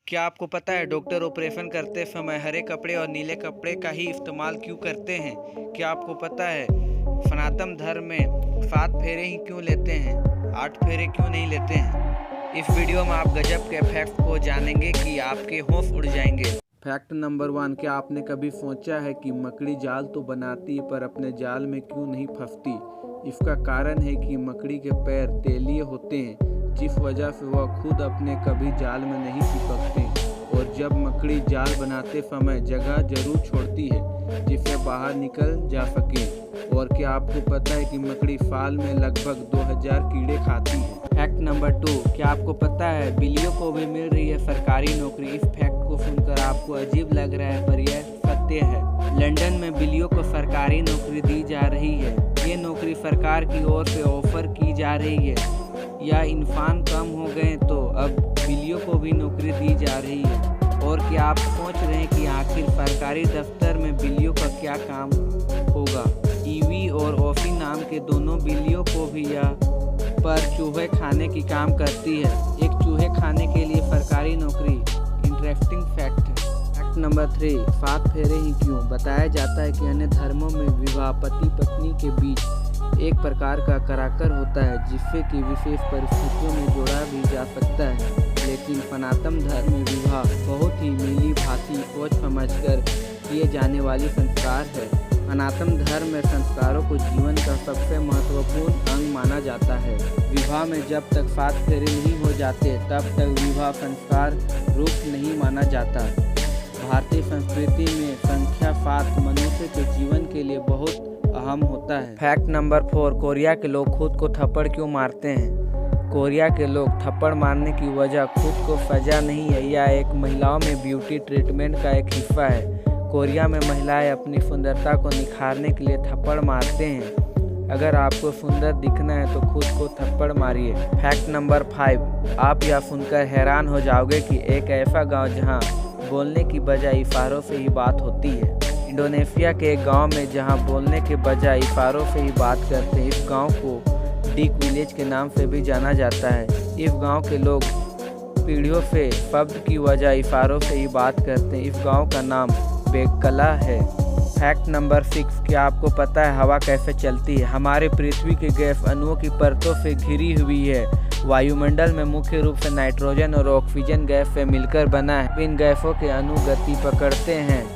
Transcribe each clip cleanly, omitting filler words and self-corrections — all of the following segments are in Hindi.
क्या आपको पता है डॉक्टर ऑपरेशन करते समय हरे कपड़े और नीले कपड़े का ही इस्तेमाल क्यों करते हैं? क्या आपको पता है सनातन धर्म में 7 फेरे ही क्यों लेते हैं, 8 फेरे क्यों नहीं लेते हैं? इस वीडियो में आप गजब के फैक्ट को जानेंगे कि आपके होश उड़ जाएंगे। फैक्ट नंबर 1, क्या आपने कभी सोचा है कि मकड़ी जाल तो बनाती है पर अपने जाल में क्यों नहीं फंसती? इसका कारण है कि मकड़ी के पैर तेलीय होते हैं, जिस वजह से वह खुद अपने कभी जाल में नहीं चिपकते और जब मकड़ी जाल बनाते समय जगह जरूर छोड़ती है जिससे बाहर निकल जा सके। और क्या आपको पता है कि मकड़ी साल में लगभग 2000 कीड़े खाती है? फैक्ट नंबर 2, क्या आपको पता है बिल्लियों को भी मिल रही है सरकारी नौकरी? इस फैक्ट को सुनकर आपको अजीब लग रहा है पर यह सत्य है। लंदन में बिल्लियों को सरकारी नौकरी दी जा रही है। ये नौकरी सरकार की ओर से ऑफर की जा रही है। या इंसान कम हो गए तो अब बिल्लियों को भी नौकरी दी जा रही है। और क्या आप सोच रहे हैं कि आखिर सरकारी दफ्तर में बिल्लियों का क्या काम होगा? ईवी और ओफी नाम के दोनों बिल्लियों को भी यह पर चूहे खाने की काम करती है। एक चूहे खाने के लिए सरकारी नौकरी। इंटरेस्टिंग फैक्ट है। फैक्ट नंबर 3, 7 फेरे ही क्यों? बताया जाता है कि अन्य धर्मों में विवाह पति पत्नी के बीच एक प्रकार का कराकर होता है जिससे कि विशेष परिस्थितियों में जोड़ा भी जा सकता है, लेकिन सनातन धर्म में विवाह बहुत ही मिली भांति सोच समझकर किए जाने वाली संस्कार है। सनातन धर्म में संस्कारों को जीवन का सबसे महत्वपूर्ण अंग माना जाता है। विवाह में जब तक 7 फेरे नहीं हो जाते तब तक विवाह संस्कार रूप नहीं माना जाता। भारतीय संस्कृति में संख्या 7 मनुष्य के जीवन के लिए बहुत अहम होता है। फैक्ट नंबर 4, कोरिया के लोग खुद को थप्पड़ क्यों मारते हैं? कोरिया के लोग थप्पड़ मारने की वजह खुद को सजा नहीं है, यह एक महिलाओं में ब्यूटी ट्रीटमेंट का एक हिस्सा है। कोरिया में महिलाएं अपनी सुंदरता को निखारने के लिए थप्पड़ मारते हैं। अगर आपको सुंदर दिखना है तो खुद को थप्पड़ मारिए। फैक्ट नंबर 5, आप यह सुनकर हैरान हो जाओगे कि एक ऐसा गाँव जहाँ बोलने की बजाय इशारों से ही बात होती है। इंडोनेशिया के एक गांव में जहां बोलने के बजाय इशारों से ही बात करते हैं। इस गांव को डिक विलेज के नाम से भी जाना जाता है। इस गांव के लोग पीढ़ियों से शब्द की वजह इशारों से ही बात करते हैं। इस गांव का नाम बेकला है। फैक्ट नंबर 6, क्या आपको पता है हवा कैसे चलती है? हमारे पृथ्वी के गैस अणुओं की परतों से घिरी हुई है। वायुमंडल में मुख्य रूप से नाइट्रोजन और ऑक्सीजन गैस से मिलकर बना है। इन गैसों के अणु गति पकड़ते हैं।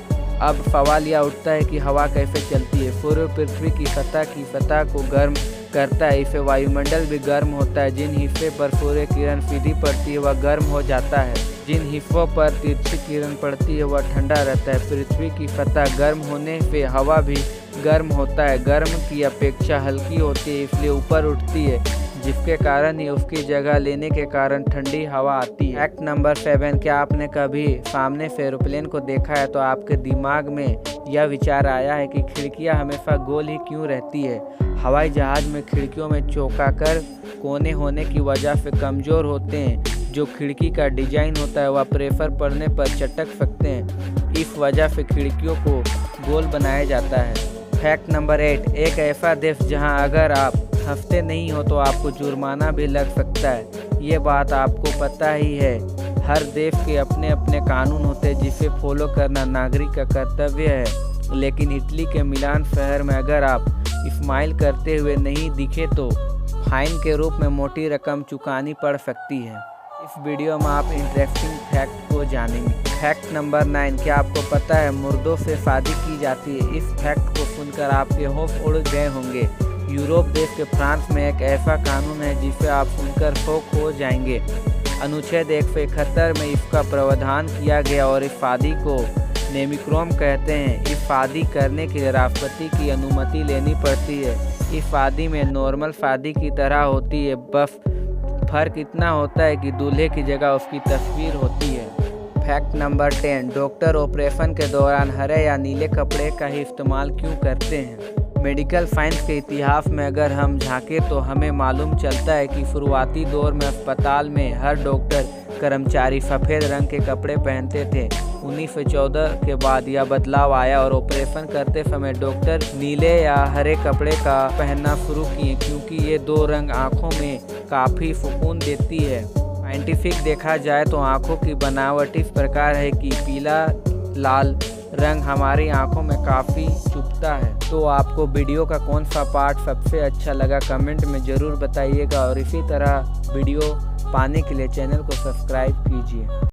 अब सवाल यह उठता है कि हवा कैसे चलती है? सूर्य पृथ्वी की सतह को गर्म करता है, इससे वायुमंडल भी गर्म होता है। जिन हिस्से पर सूर्य किरण सीधी पड़ती है वह गर्म हो जाता है, जिन हिस्सों पर तिरछी किरण पड़ती है वह ठंडा रहता है। पृथ्वी की सतह गर्म होने से हवा भी गर्म होता है। गर्म की अपेक्षा हल्की होती है इसलिए ऊपर उठती है, जिसके कारण ही उसकी जगह लेने के कारण ठंडी हवा आती है। फैक्ट नंबर 7, क्या आपने कभी सामने से एरोप्लेन को देखा है तो आपके दिमाग में यह विचार आया है कि खिड़कियां हमेशा गोल ही क्यों रहती है? हवाई जहाज में खिड़कियों में चौकाकर कोने होने की वजह से कमज़ोर होते हैं। जो खिड़की का डिजाइन होता है वह प्रेशर पड़ने पर चटक सकते हैं। इस वजह से खिड़कियों को गोल बनाया जाता है। फैक्ट नंबर 8, एक ऐसा देश जहां अगर आप हंसते नहीं हो तो आपको जुर्माना भी लग सकता है। ये बात आपको पता ही है। हर देश के अपने अपने कानून होते हैं जिसे फॉलो करना नागरिक का कर्तव्य है। लेकिन इटली के मिलान शहर में अगर आप स्माइल करते हुए नहीं दिखे तो फाइन के रूप में मोटी रकम चुकानी पड़ सकती है। इस वीडियो में आप इंटरेस्टिंग फैक्ट को जानेंगे। फैक्ट नंबर 9, क्या आपको पता है मुर्दों से शादी की जाती है? इस फैक्ट को सुनकर आपके होश उड़ गए होंगे। यूरोप देश के फ्रांस में एक ऐसा कानून है जिसे आप सुनकर शौक हो जाएंगे। अनुच्छेद 171 में इसका प्रावधान किया गया और इस शादी को नेमिक्रोम कहते हैं। इस शादी करने के लिए राष्ट्रपति की अनुमति लेनी पड़ती है। इस शादी में नॉर्मल शादी की तरह होती है, बस फर्क इतना होता है कि दूल्हे की जगह उसकी तस्वीर होती है। फैक्ट नंबर 10, डॉक्टर ऑपरेशन के दौरान हरे या नीले कपड़े का ही इस्तेमाल क्यों करते हैं? मेडिकल साइंस के इतिहास में अगर हम झांकें तो हमें मालूम चलता है कि शुरुआती दौर में अस्पताल में हर डॉक्टर कर्मचारी सफ़ेद रंग के कपड़े पहनते थे। 1914 के बाद यह बदलाव आया और ऑपरेशन करते समय डॉक्टर नीले या हरे कपड़े का पहनना शुरू किए, क्योंकि ये दो रंग आँखों में काफ़ी सुकून देती है। साइंटिफिक देखा जाए तो आँखों की बनावट इस प्रकार है कि पीला लाल रंग हमारी आंखों में काफ़ी चुभता है। तो आपको वीडियो का कौन सा पार्ट सबसे अच्छा लगा कमेंट में ज़रूर बताइएगा और इसी तरह वीडियो पाने के लिए चैनल को सब्सक्राइब कीजिए।